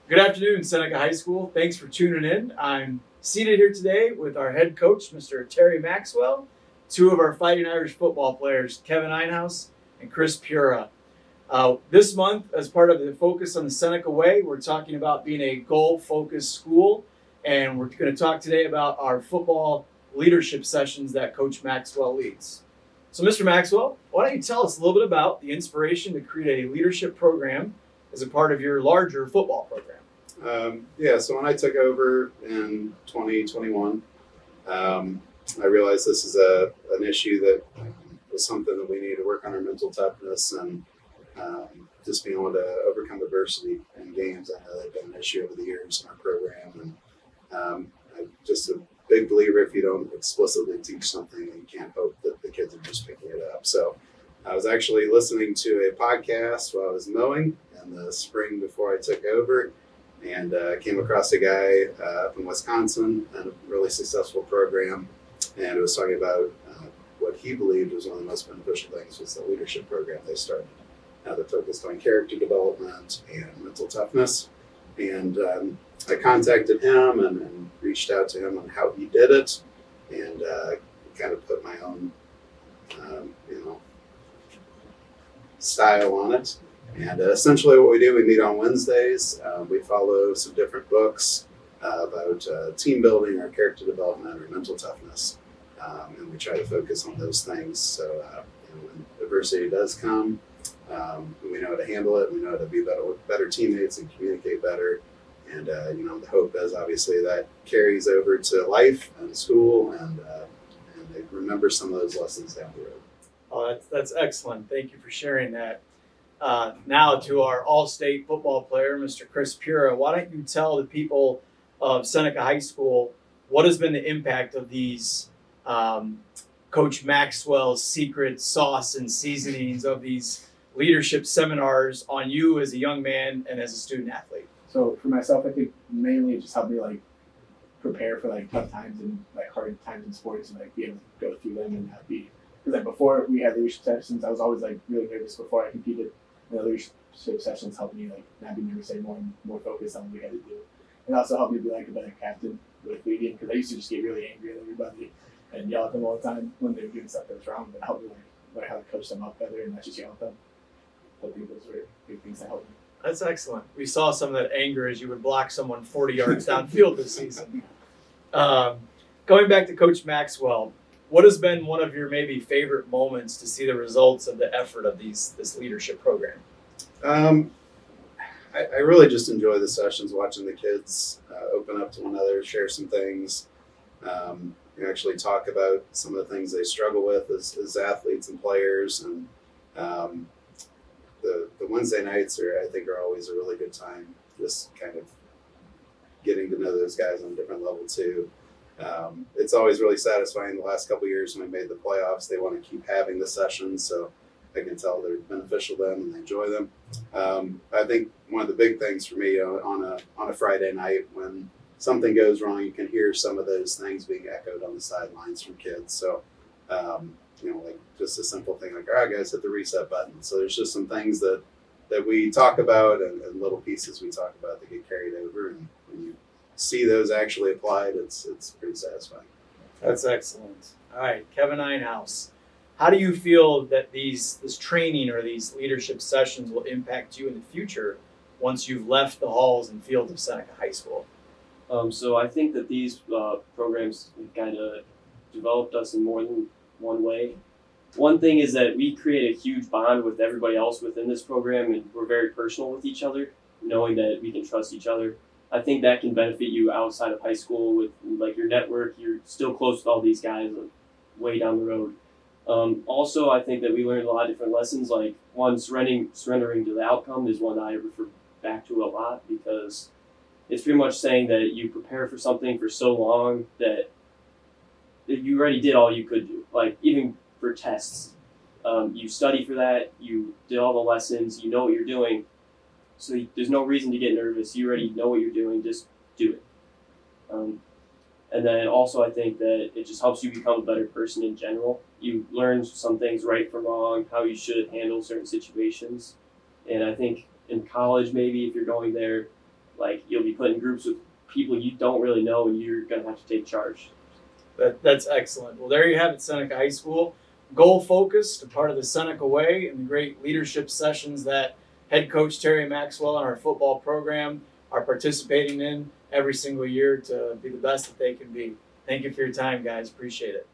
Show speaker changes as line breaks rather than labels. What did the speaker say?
Good afternoon, Seneca High School. Thanks for tuning in. I'm seated here today with our head coach, Mr. Terry Maxwell, two of our Fighting Irish football players, Kevin Einhaus and Chris Pura. This month, as part of the Focus on the Seneca Way, we're talking about being a goal-focused school, and we're going to talk today about our football leadership sessions that Coach Maxwell leads. So, Mr. Maxwell, why don't you tell us a little bit about the inspiration to create a leadership program as a part of your larger football program?
So when I took over in 2021, I realized this is an issue that was something that we need to work on our mental toughness and just being able to overcome adversity in games. I know they've been an issue over the years in our program, and I'm just a big believer if you don't explicitly teach something, you can't hope that the kids are just picking it up. So I was actually listening to a podcast while I was mowing in the spring before I took over, and came across a guy up in Wisconsin and a really successful program, and it was talking about what he believed was one of the most beneficial things was the leadership program they started. Now they're focused on character development and mental toughness, and I contacted him and reached out to him on how he did it, and kind of put my own style on it. And essentially what we do, we meet on Wednesdays. We follow some different books about team building or character development or mental toughness. And we try to focus on those things. So when adversity does come, we know how to handle it. We know how to be better teammates and communicate better. And the hope is obviously that carries over to life and school, and they remember some of those lessons down the road.
Oh, that's excellent. Thank you for sharing that. Now to our all-state football player, Mr. Chris Pura. Why don't you tell the people of Seneca High School what has been the impact of these Coach Maxwell's secret sauce and seasonings of these leadership seminars on you as a young man and as a student athlete?
So for myself, I think mainly it just helped me prepare for tough times and hard times in sports, and be able to go through them and not be, because before we had leadership sessions, I was always really nervous before I competed. And the leadership sessions helped me not be nervous anymore and more focused on what we had to do. And also helped me be a better captain with leading, because I used to just get really angry at everybody and yell at them all the time when they were doing stuff that was wrong. But it helped me learn how to coach them up better and not just yell at them. So I think those were big things that helped me.
That's excellent. We saw some of that anger as you would block someone 40 yards downfield this season. Going back to Coach Maxwell, what has been one of your maybe favorite moments to see the results of the effort of this leadership program?
I really just enjoy the sessions, watching the kids open up to one another, share some things, actually talk about some of the things they struggle with as athletes and players. And the Wednesday nights I think are always a really good time, just kind of getting to know those guys on a different level too. It's always really satisfying. The last couple of years when we made the playoffs, they want to keep having the sessions, so I can tell they're beneficial to them and they enjoy them. I think one of the big things for me on a Friday night, when something goes wrong, you can hear some of those things being echoed on the sidelines from kids. So just a simple thing all right, guys, hit the reset button. So there's just some things that we talk about and little pieces we talk about that get carried over, and when you see those actually applied, it's pretty satisfying.
That's excellent. All right, Kevin Einhaus, how do you feel that this training or these leadership sessions will impact you in the future once you've left the halls and fields of Seneca High School?
So I think that these programs kind of developed us in more than one way. One thing is that we create a huge bond with everybody else within this program, and we're very personal with each other, knowing that we can trust each other. I think that can benefit you outside of high school with your network. You're still close with all these guys way down the road. Also, I think that we learned a lot of different lessons. One, surrendering to the outcome is one that I refer back to a lot, because it's pretty much saying that you prepare for something for so long that you already did all you could do. Even for tests, you study for that, you did all the lessons, you know what you're doing. So there's no reason to get nervous. You already know what you're doing, just do it. And then also I think that it just helps you become a better person in general. You learn some things right from wrong, how you should handle certain situations. And I think in college, maybe if you're going there, like you'll be put in groups with people you don't really know, and you're gonna have to take charge.
That's excellent. Well, there you have it, Seneca High School. Goal focused, a part of the Seneca Way, and the great leadership sessions that head coach Terry Maxwell and our football program are participating in every single year to be the best that they can be. Thank you for your time, guys. Appreciate it.